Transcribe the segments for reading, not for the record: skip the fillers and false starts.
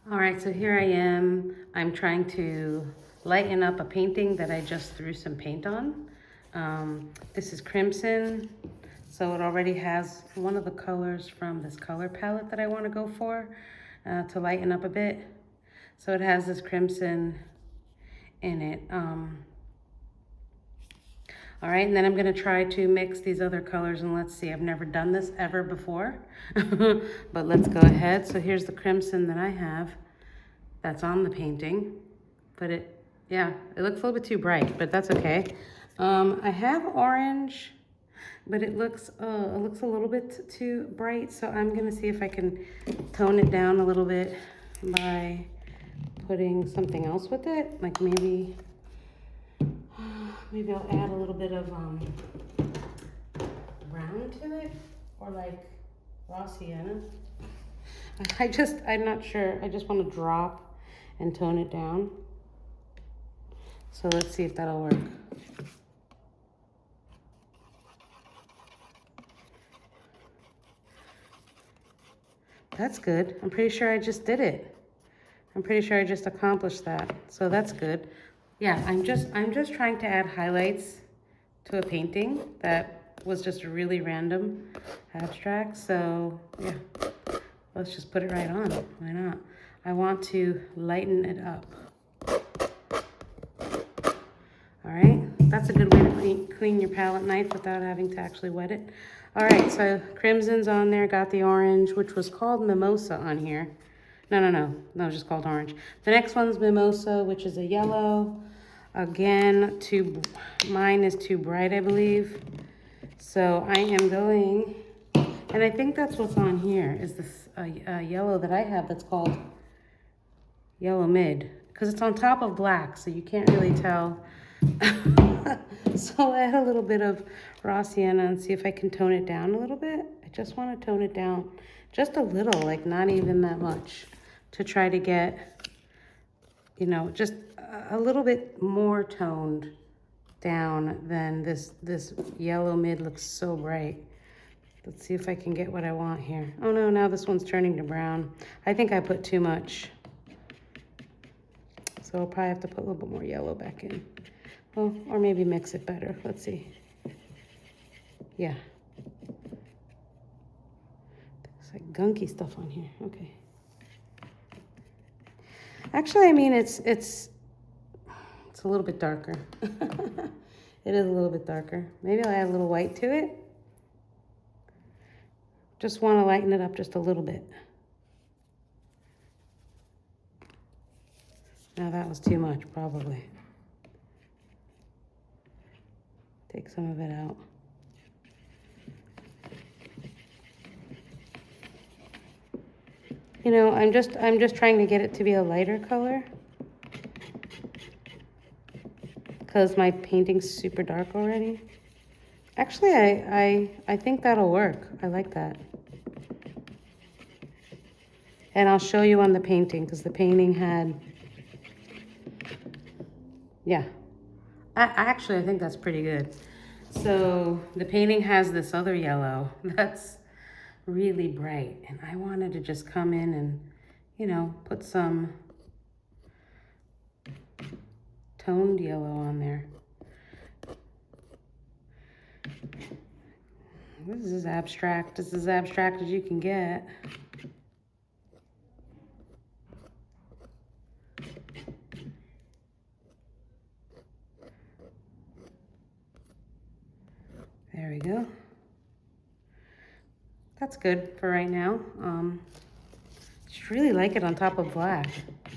All right, so here I am. I'm trying to lighten up a painting that I just threw some paint on. This is crimson, so it already has one of the colors from this color palette that I want to go for to lighten up a bit. So it has this crimson in it. All right, and then I'm gonna try to mix these other colors and let's see. I've never done this ever before, but let's go ahead. So here's the crimson that I have that's on the painting, but yeah, it looks a little bit too bright, but that's okay. I have orange, but it looks a little bit too bright, so I'm gonna see if I can tone it down a little bit by putting something else with it, like maybe I'll add a little bit of brown to it, or like raw sienna. I'm not sure. I just want to drop and tone it down. So let's see if that'll work. That's good. I'm pretty sure I just did it. I'm pretty sure I just accomplished that. So that's good. Yeah, I'm just trying to add highlights to a painting that was just a really random abstract. So yeah, let's just put it right on. Why not? I want to lighten it up. All right, that's a good way to clean your palette knife without having to actually wet it. All right, so crimson's on there, got the orange, which was called Mimosa on here. No, it's just called orange. The next one's Mimosa, which is a yellow. Again, mine is too bright, I believe. So I am going, and I think that's what's on here, is this yellow that I have that's called Yellow Mid, because it's on top of black, so you can't really tell. So I'll add a little bit of raw sienna and see if I can tone it down a little bit. I just want to tone it down just a little, like not even that much, to try to get, just a little bit more toned down than this yellow mid looks so bright. Let's see if I can get what I want here. Oh no, now this one's turning to brown. I think I put too much. So I'll probably have to put a little bit more yellow back in. Well, or maybe mix it better. Let's see. Yeah. It's like gunky stuff on here. Okay. Actually, I mean, it's a little bit darker. It is a little bit darker. Maybe I'll add a little white to it. Just want to lighten it up just a little bit. Now that was too much, probably. Take some of it out. I'm just trying to get it to be a lighter color, because my painting's super dark already. Actually, I think that'll work. I like that. And I'll show you on the painting, because the painting had, yeah. I think that's pretty good. So the painting has this other yellow that's really bright, and I wanted to just come in and, put some toned yellow on there. This is abstract. This is as abstract as you can get. There we go. That's good for right now. Just really like it on top of black.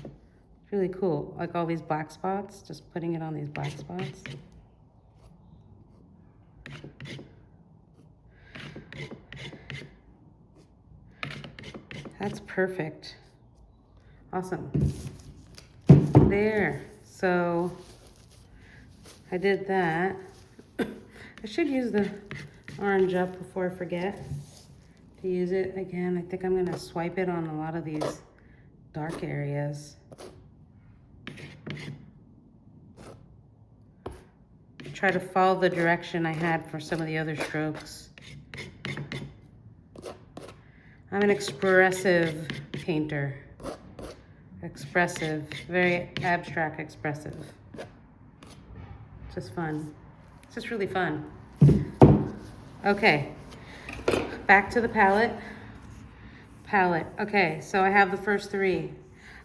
It's really cool. Like all these black spots, just putting it on these black spots. That's perfect. Awesome. There. So I did that. I should use the orange up before I forget to use it again. I think I'm gonna swipe it on a lot of these dark areas. Try to follow the direction I had for some of the other strokes. I'm an expressive painter. expressive, very abstract expressive. Just fun. It's just really fun. Okay, back to the palette. Okay, so I have the first three.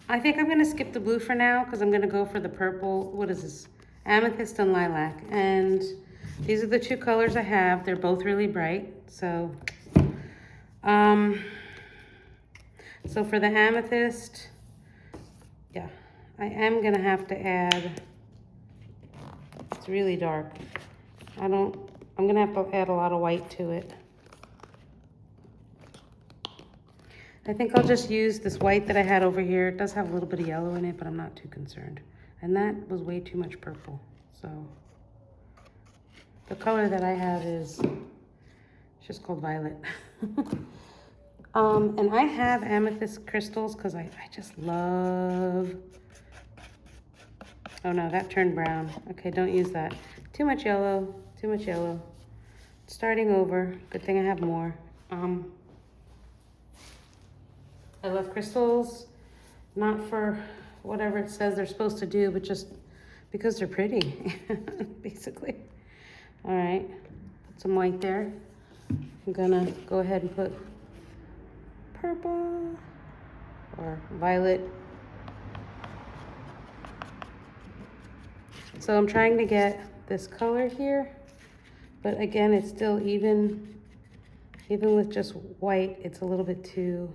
I think I'm gonna skip the blue for now because I'm gonna go for the purple. What is this? Amethyst and lilac. And these are the two colors I have. They're both really bright. So for the amethyst, yeah, I am gonna have to add, it's really dark. I'm gonna have to add a lot of white to it. I think I'll just use this white that I had over here. It does have a little bit of yellow in it, but I'm not too concerned. And that was way too much purple. So the color that I have is, it's just called violet. And I have amethyst crystals because I just love, oh no, that turned brown. Okay, don't use that. Too much yellow, too much yellow. Starting over, good thing I have more. I love crystals, not for whatever it says they're supposed to do, but just because they're pretty, basically. All right, put some white there. I'm gonna go ahead and put purple or violet. So I'm trying to get this color here, but again, it's still even with just white, it's a little bit too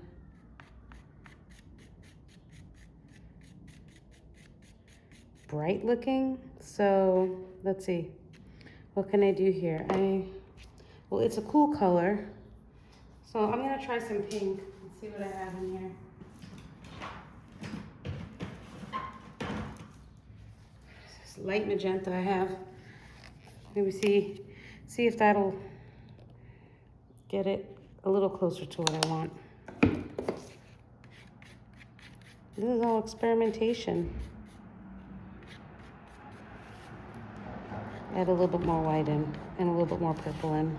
bright looking. So let's see, what can I do here? Well, it's a cool color. So I'm gonna try some pink and see what I have in here. This light magenta I have. Maybe see if that'll get it a little closer to what I want. This is all experimentation. Add a little bit more white in and a little bit more purple in.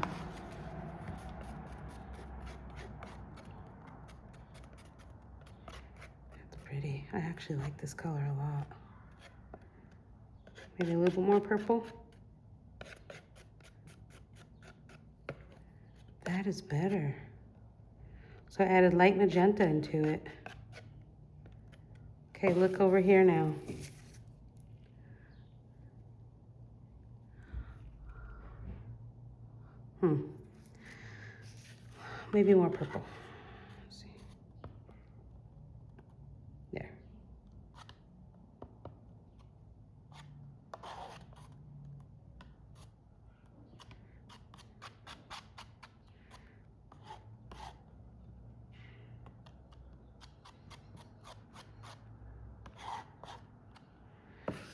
That's pretty. I actually like this color a lot. Maybe a little bit more purple. That is better. So I added light magenta into it. Okay, look over here now. Maybe more purple. Let's see. There.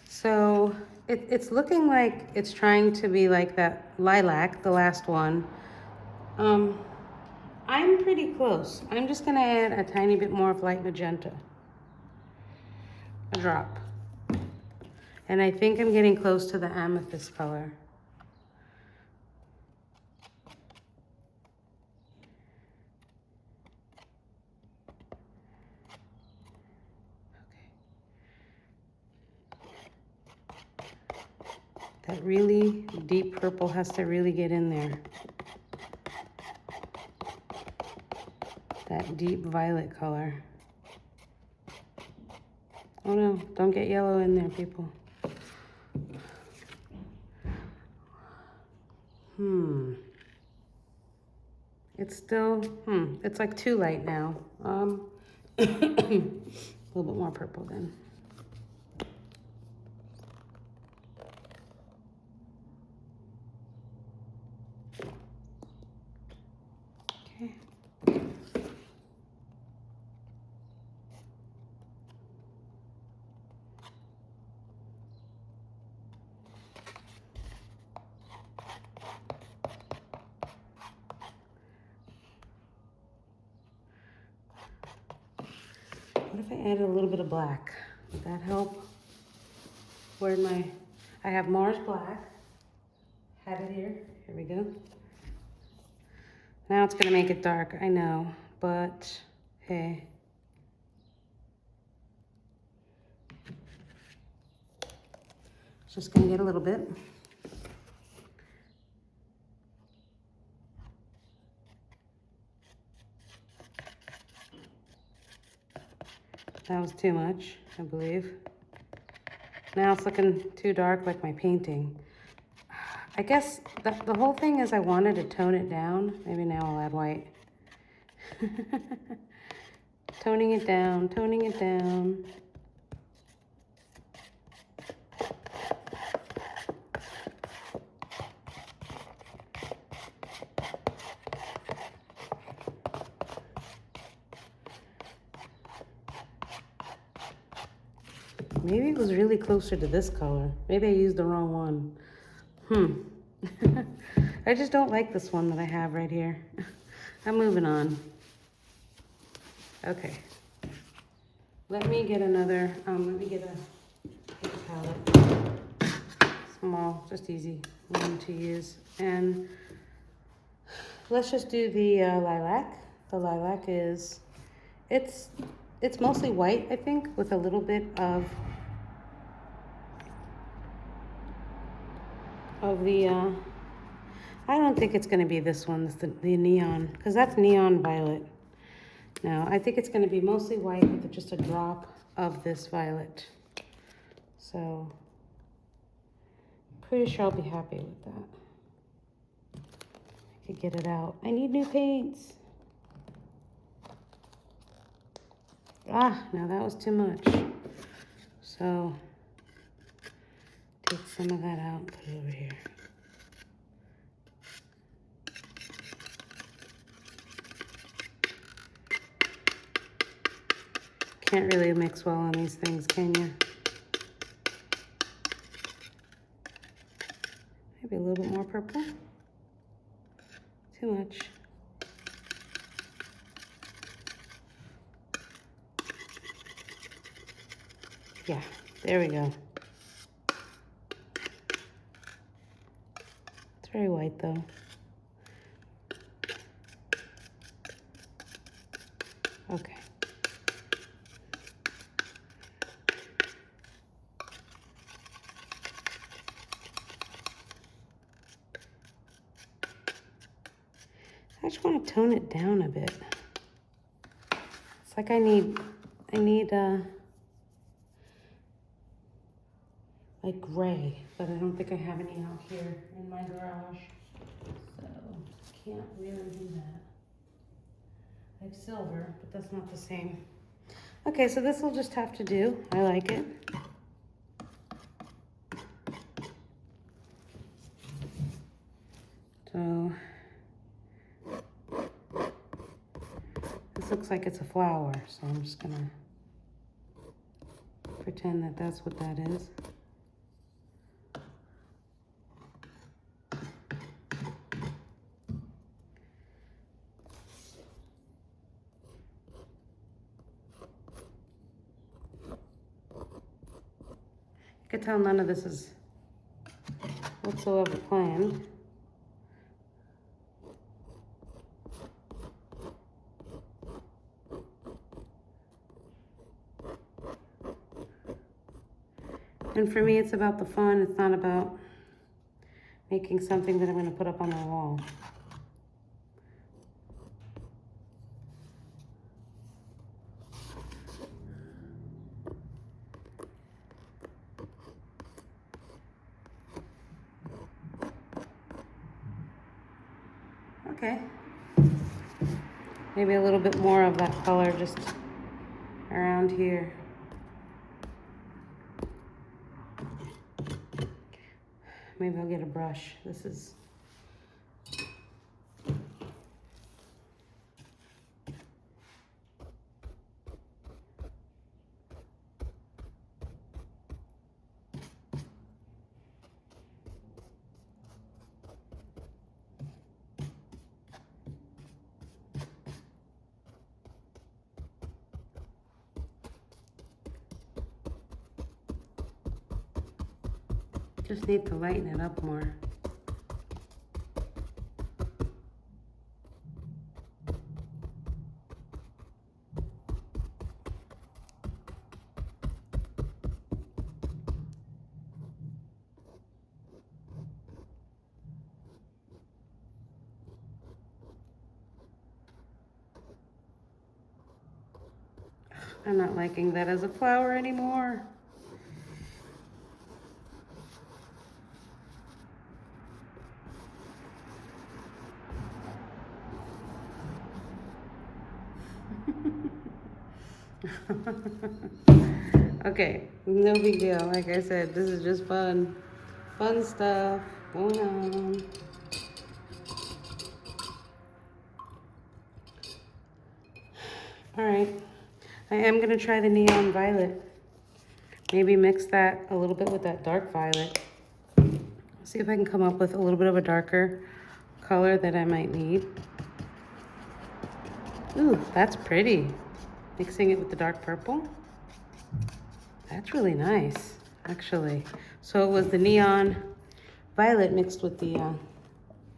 So it's looking like it's trying to be like that lilac, the last one. I'm pretty close. I'm just gonna add a tiny bit more of light magenta. A drop. And I think I'm getting close to the amethyst color. That really deep purple has to really get in there. That deep violet color. Oh no, don't get yellow in there, people. It's still, it's like too light now. A little bit more purple then. Okay. What if I added a little bit of black? Would that help? Where'd I have Mars Black. Had it here. Here we go. Now it's gonna make it dark, I know, but hey. Just gonna get a little bit. That was too much, I believe. Now it's looking too dark like my painting. I guess the whole thing is I wanted to tone it down. Maybe now I'll add white. Toning it down, toning it down. Maybe it was really closer to this color. Maybe I used the wrong one. I just don't like this one that I have right here. I'm moving on. Okay. Let me get another, let me get a palette. Small, just easy one to use. And let's just do the lilac. The lilac is, it's mostly white, I think, with a little bit of the, I don't think it's going to be this one, it's the neon, because that's neon violet. No, I think it's going to be mostly white with just a drop of this violet. So, pretty sure I'll be happy with that. I could get it out. I need new paints. Ah, now that was too much. So, take some of that out and put it over here. Can't really mix well on these things, can you? Maybe a little bit more purple. Too much. Yeah, there we go. It's very white though. Okay. I just want to tone it down a bit. It's like I need like gray, but I don't think I have any out here in my garage. So can't really do that. I have silver, but that's not the same. Okay, so this will just have to do. I like it. So this looks like it's a flower, so I'm just gonna pretend that that's what that is. You can tell none of this is whatsoever planned. And for me, it's about the fun. It's not about making something that I'm going to put up on the wall. Okay. Maybe a little bit more of that color just around here. Maybe I'll get a brush. This is... Just need to lighten it up more. I'm not liking that as a flower anymore. Okay, no big deal. Like I said, this is just fun. Fun stuff going on. All right, I am gonna try the neon violet. Maybe mix that a little bit with that dark violet. See if I can come up with a little bit of a darker color that I might need. Ooh, that's pretty. Mixing it with the dark purple. That's really nice, actually. So it was the neon violet mixed with the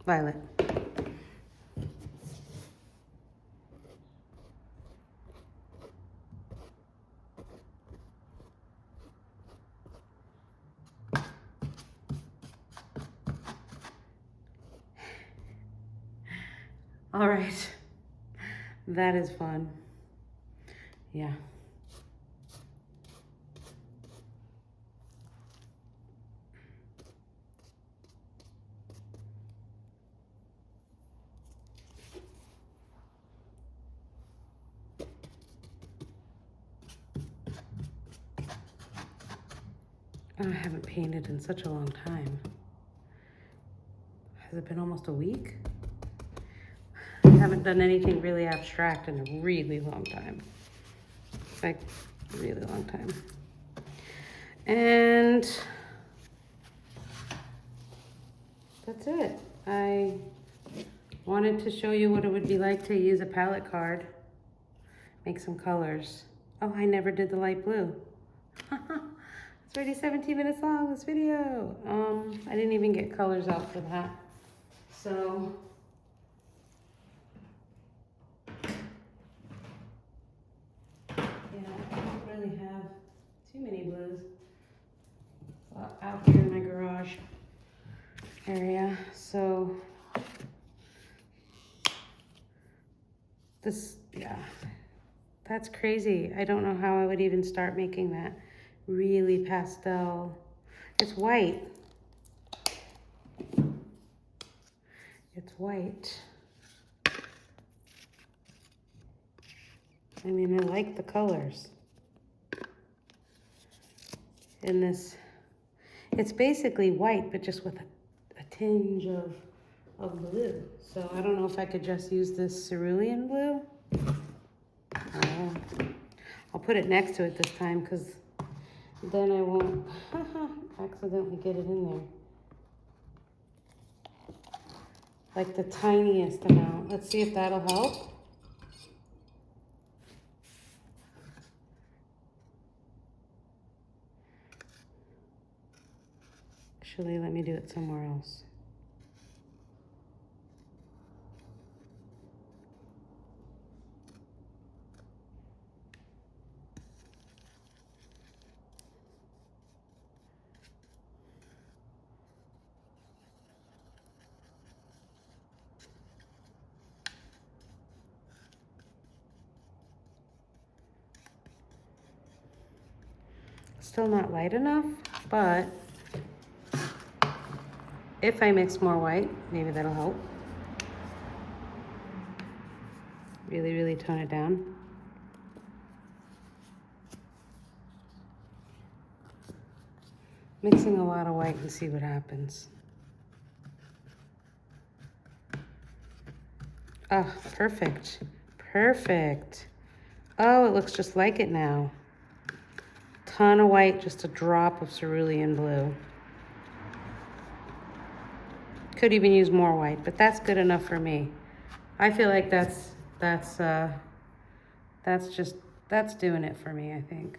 violet. All right, that is fun. Yeah. I haven't painted in such a long time. Has it been almost a week? I haven't done anything really abstract in a really long time. Like, a really long time. And that's it. I wanted to show you what it would be like to use a palette card. Make some colors. Oh, I never did the light blue. It's already 17 minutes long, this video. I didn't even get colors out for that. So, yeah, I don't really have too many blues out here in my garage area. So, this, yeah, that's crazy. I don't know how I would even start making that really pastel. It's white. It's white. I mean, I like the colors in this. It's basically white, but just with a tinge of blue. So I don't know if I could just use this cerulean blue. I'll put it next to it this time because then I won't accidentally get it in there. Like the tiniest amount. Let's see if that'll help. Actually, let me do it somewhere else. Still not light enough, but if I mix more white, maybe that'll help. Really, really tone it down. Mixing a lot of white and see what happens. Oh, perfect. Perfect. Oh, it looks just like it now. Ton of white, just a drop of cerulean blue. Could even use more white, but that's good enough for me. I feel like that's doing it for me, I think.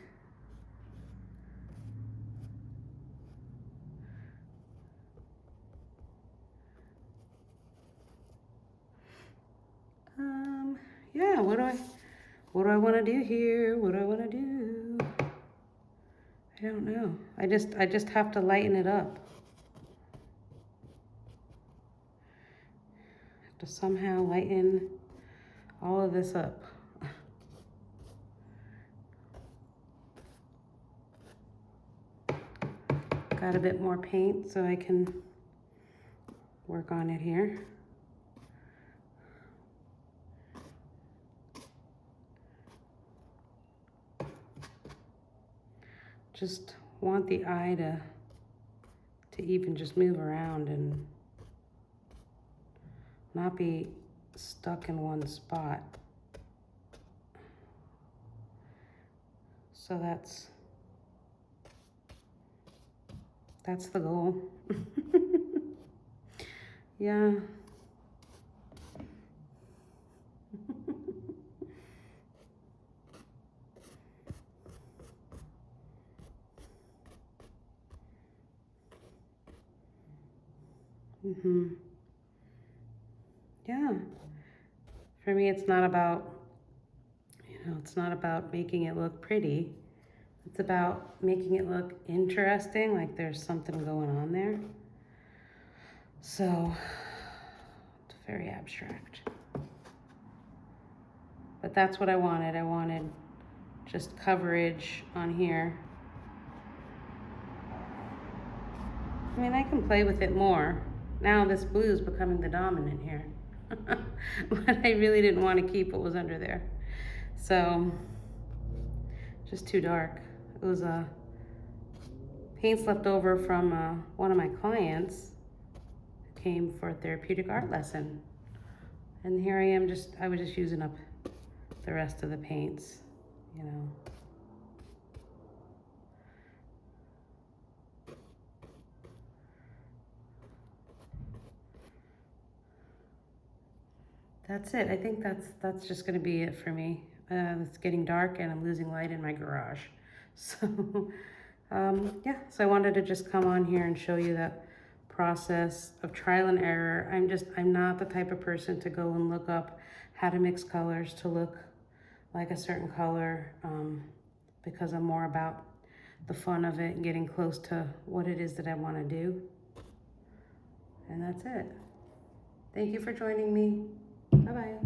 Yeah, what do I want to do here? What do I want to do? I don't know. I just have to lighten it up. Have to somehow lighten all of this up. got a bit more paint so I can work on it here. Just want the eye to even just move around and not be stuck in one spot. So that's the goal. Yeah. Yeah. For me, it's not about, it's not about making it look pretty. It's about making it look interesting, like there's something going on there. So, it's very abstract. But that's what I wanted. I wanted just coverage on here. I mean, I can play with it more. Now this blue is becoming the dominant here. But I really didn't want to keep what was under there. So, just too dark. It was paints left over from one of my clients who came for a therapeutic art lesson. And here I am, I was just using up the rest of the paints, you know. That's it. I think that's just gonna be it for me. It's getting dark and I'm losing light in my garage. So, yeah, so I wanted to just come on here and show you that process of trial and error. I'm not the type of person to go and look up how to mix colors to look like a certain color, because I'm more about the fun of it and getting close to what it is that I want to do. And that's it. Thank you for joining me. Bye-bye.